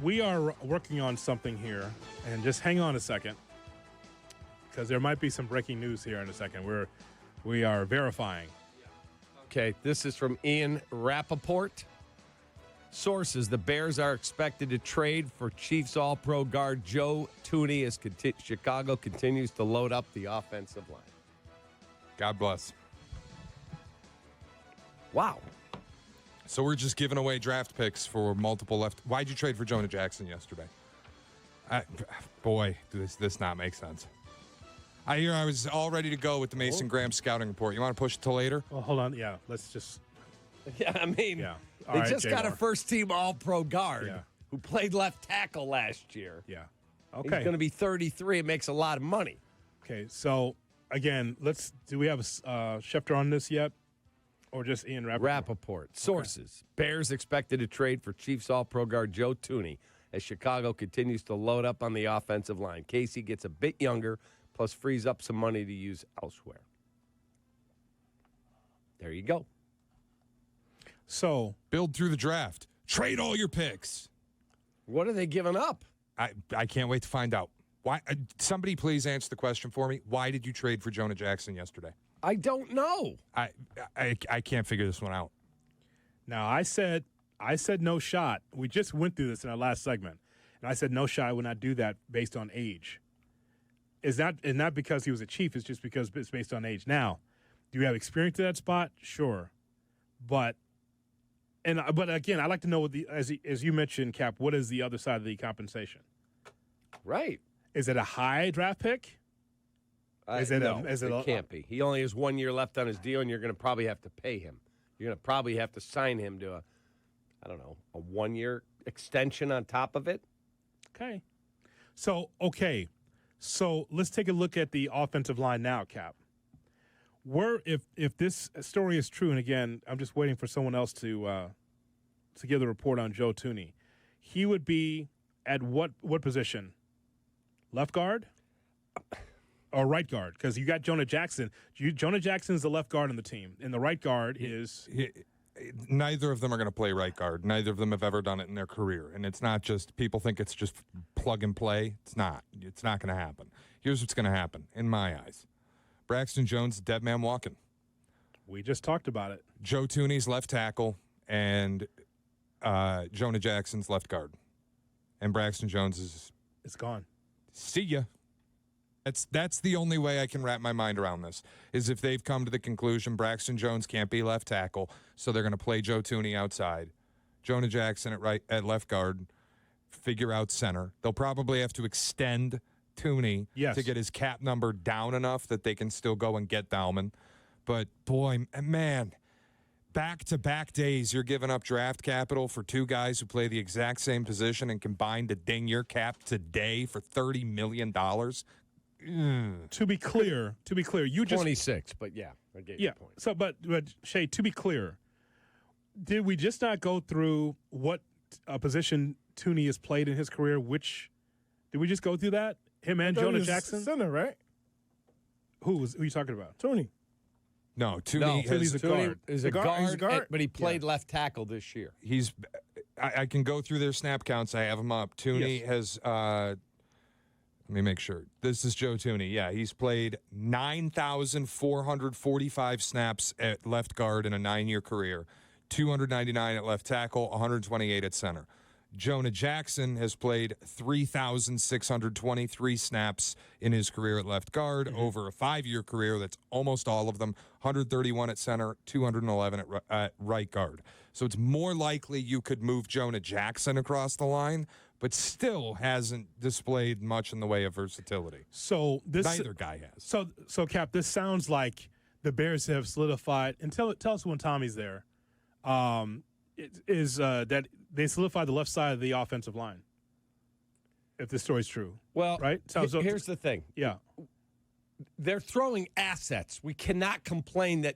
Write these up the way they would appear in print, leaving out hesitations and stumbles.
we are working on something here, and just hang on a second, because there might be some breaking news here in a second. We are verifying. Okay, this is from Ian Rappaport. Sources: the Bears are expected to trade for Chiefs All-Pro guard Joe Thuney as Chicago continues to load up the offensive line. God bless. Wow. So we're just giving away draft picks for multiple left. Why'd you trade for Jonah Jackson yesterday? Boy, does this not make sense. I was all ready to go with the Mason Graham scouting report. You want to push it till later? Well, hold on. Yeah, let's just. Yeah, I mean, Yeah. they All right, just got a J-Bar. first-team All-Pro guard Yeah. who played left tackle last year. Yeah. He's Okay. going to be 33. It makes a lot of money. Okay. So again, do we have a Schefter on this yet, or just Ian Rappaport? Rappaport. Sources: Bears expected to trade for Chiefs All-Pro guard Joe Thuney as Chicago continues to load up on the offensive line. Casey gets a bit younger, plus frees up some money to use elsewhere. There you go. So Build through the draft. Trade all your picks. What are they giving up? I can't wait to find out. Why? Somebody please answer the question for me. Why did you trade for Jonah Jackson yesterday? I don't know. I can't figure this one out. now I said no shot. We just went through this in our last segment, and I said no shot. I would not do that based on age. Is not because he was a Chief. It's just because it's based on age. Now, do you have experience at that spot? Sure, but again, I'd like to know what as you mentioned, Cap. What is the other side of the compensation? Right. Is it a high draft pick? It can't be. He only has 1 year left on his deal, and you're going to probably have to pay him. You're going to probably have to sign him to a 1 year extension on top of it. Okay. So let's take a look at the offensive line now, Cap. If this story is true, and again, I'm just waiting for someone else to give the report on Joe Thuney. He would be at what position? Left guard or right guard? Because you got Jonah Jackson. Jonah Jackson is the left guard on the team, and the right guard is. Neither of them are going to play right guard. Neither of them have ever done it in their career. And it's not just, people think it's just plug and play. It's not. It's not going to happen. Here's what's going to happen, in my eyes. Braxton Jones, dead man walking. We just talked about it. Joe Thuney's left tackle, and Jonah Jackson's left guard. And Braxton Jones is... It's gone. See ya. That's the only way I can wrap my mind around this, is if they've come to the conclusion Braxton Jones can't be left tackle, so they're going to play Joe Thuney outside, Jonah Jackson at left guard, figure out center. They'll probably have to extend Thuney to get his cap number down enough that they can still go and get Bauman. But boy, man, back-to-back days you're giving up draft capital for two guys who play the exact same position and combined to ding your cap today for $30 million. To be clear, you just 26, but yeah, I get your point. So, but Shay, to be clear, did we just not go through what position Thuney has played in his career? Did we just go through that? Him and Jonah Jackson, center, right? Who are you talking about? Thuney. No, Thuney Thuney's a guard. Is a guard, but he played left tackle this year. I can go through their snap counts. I have them up. Thuney has. Let me make sure. This is Joe Thuney. Yeah, he's played 9,445 snaps at left guard in a 9-year career, 299 at left tackle, 128 at center. Jonah Jackson has played 3,623 snaps in his career at left guard over a 5-year career. That's almost all of them. 131 at center, 211 at right guard. So it's more likely you could move Jonah Jackson across the line, but still hasn't displayed much in the way of versatility. So neither guy has. So Cap, this sounds like the Bears have solidified. And tell us when Tommy's there. That they solidified the left side of the offensive line. If this story's true, well, right? Here's the thing. Yeah, they're throwing assets. We cannot complain that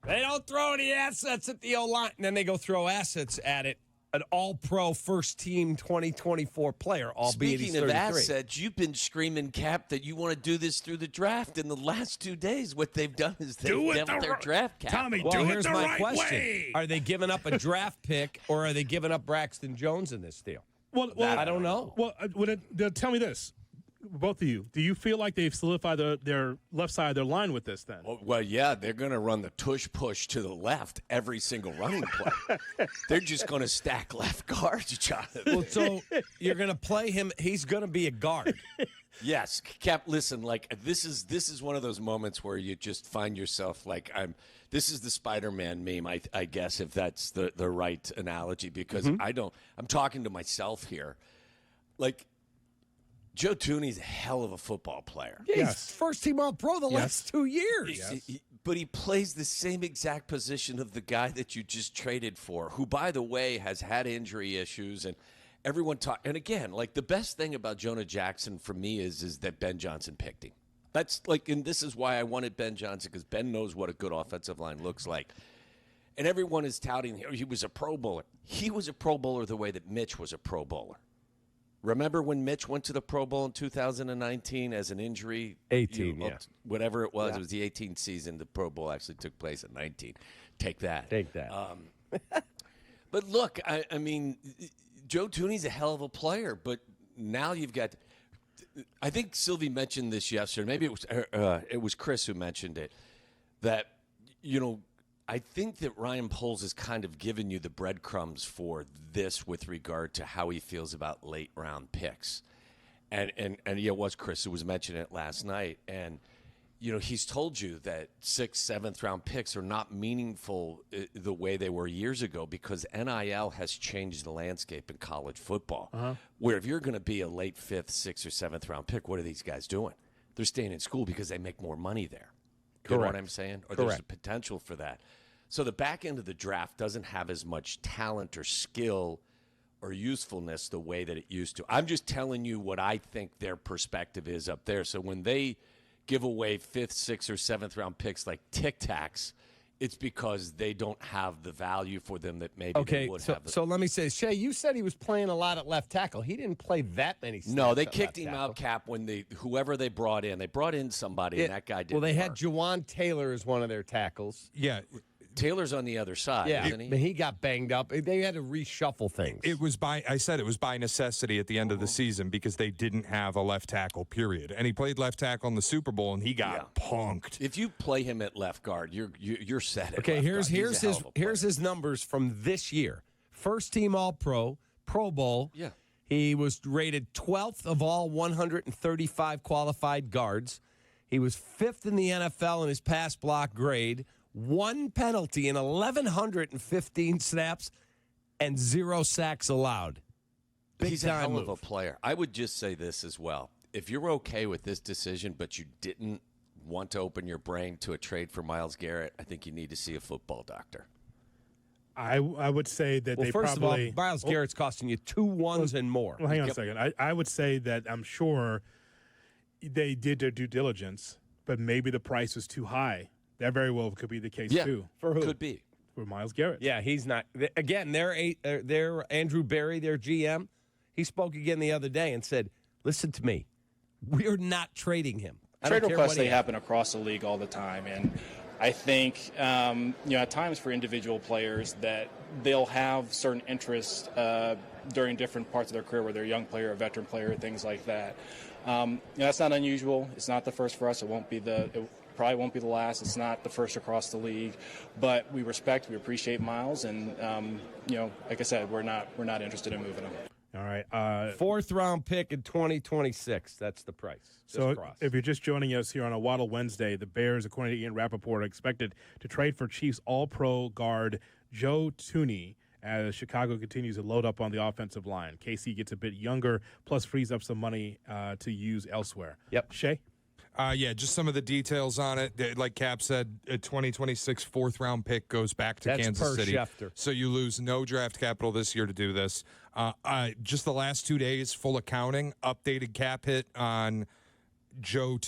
they don't throw any assets at the O-line, and then they go throw assets at it. An all-pro first-team 2024 player, albeit he's 33. Speaking of assets, you've been screaming, Cap, that you want to do this through the draft. In the last 2 days, what they've done is they've dealt their draft cap. Tommy, well, do here's it the my right question. way. Are they giving up a draft pick, or are they giving up Braxton Jones in this deal? Well, I don't know. Well, tell me this, both of you. Do you feel like they've solidified their left side of their line with this then? Well, yeah, they're going to run the tush push to the left every single running play. They're just going to stack left guards, Jonathan. Well, so you're going to play him. He's going to be a guard. Yes, Cap. Listen, like this is one of those moments where you just find yourself like This is the Spider-Man meme, I guess, if that's the right analogy, because I'm talking to myself here. Like, Joe Thuney's a hell of a football player. Yeah, he's first team All-Pro the last 2 years. But he plays the same exact position of the guy that you just traded for, who, by the way, has had injury issues, and everyone and again, like, the best thing about Jonah Jackson for me is that Ben Johnson picked him. That's like, and this is why I wanted Ben Johnson, because Ben knows what a good offensive line looks like. And everyone is touting he was a Pro Bowler. He was a Pro Bowler the way that Mitch was a Pro Bowler. Remember when Mitch went to the Pro Bowl in 2019 as an injury? 18, yeah. Whatever it was. Yeah. It was the 18th season. The Pro Bowl actually took place at 19. Take that. Take that. But look, I mean, Joe Thuney's a hell of a player, but now you've got – I think Sylvie mentioned this yesterday. Maybe it was Chris who mentioned it, that, you know, I think that Ryan Poles has kind of given you the breadcrumbs for this with regard to how he feels about late round picks. And yeah, it was Chris who was mentioning it last night. And, you know, he's told you that 6th, 7th round picks are not meaningful the way they were years ago, because NIL has changed the landscape in college football. Where if you're going to be a late 5th, 6th, or 7th round pick, what are these guys doing? They're staying in school because they make more money there. You know what I'm saying? Or there's a potential for that. So the back end of the draft doesn't have as much talent or skill or usefulness the way that it used to. I'm just telling you what I think their perspective is up there. So when they give away 5th, 6th, or 7th round picks like Tic Tacs, it's because they don't have the value for them that maybe they would have. So let me say, Shay, you said he was playing a lot at left tackle. He didn't play that many snaps. No, they kicked him out, Cap, when whoever they brought in somebody, and that guy didn't. Well, they had Juwan Taylor as one of their tackles. Yeah. Taylor's on the other side, isn't he? But he got banged up. They had to reshuffle things. I said it was by necessity at the end of the season, because they didn't have a left tackle, period. And he played left tackle in the Super Bowl, and he got punked. If you play him at left guard, you're set at okay, left here's guard. here's his numbers from this year. First team All-Pro, Pro Bowl. Yeah. He was rated 12th of all 135 qualified guards. He was 5th in the NFL in his pass block grade. 1 penalty in 1,115 snaps and 0 sacks allowed. He's a hell of a player. I would just say this as well. If you're okay with this decision, but you didn't want to open your brain to a trade for Myles Garrett, I think you need to see a football doctor. I would say that they first probably... of all, Myles Garrett's costing you 2 ones and more. Well, hang on a second. I would say that I'm sure they did their due diligence, but maybe the price was too high. That very well could be the case, too. For who? Could be. For Myles Garrett. Yeah, he's not. Again, they're Andrew Berry, their GM. He spoke again the other day and said, listen to me. We're not trading him. Trade requests, they happen across the league all the time. And I think, at times for individual players that they'll have certain interests during different parts of their career, where they're a young player, a veteran player, things like that. That's not unusual. It's not the first for us. It probably won't be the last. It's not the first across the league, but we appreciate Myles, and like I said, we're not interested in moving him. All right. 4th round pick in 2026. That's the price. So if you're just joining us here on a Waddle Wednesday, the Bears, according to Ian Rappaport, are expected to trade for Chiefs All-Pro guard Joe Thuney as Chicago continues to load up on the offensive line. KC gets a bit younger, plus frees up some money to use elsewhere. Yep. Shay? Just some of the details on it. Like Cap said, a 2026 4th-round pick goes back to Kansas City. Schefter. So you lose no draft capital this year to do this. Just the last 2 days, full accounting, updated cap hit on Jonah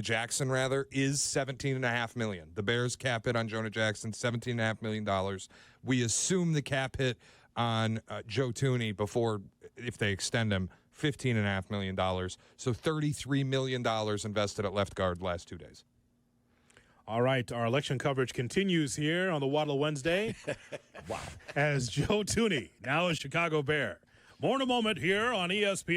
Jackson, is $17.5 million. The Bears cap hit on Jonah Jackson, $17.5 million. We assume the cap hit on Joe Thuney before, if they extend him, $15.5 million. So $33 million invested at left guard last 2 days. All right, our election coverage continues here on the Waddle Wednesday. Wow. As Joe Thuney, now a Chicago Bear, More in a moment here on ESPN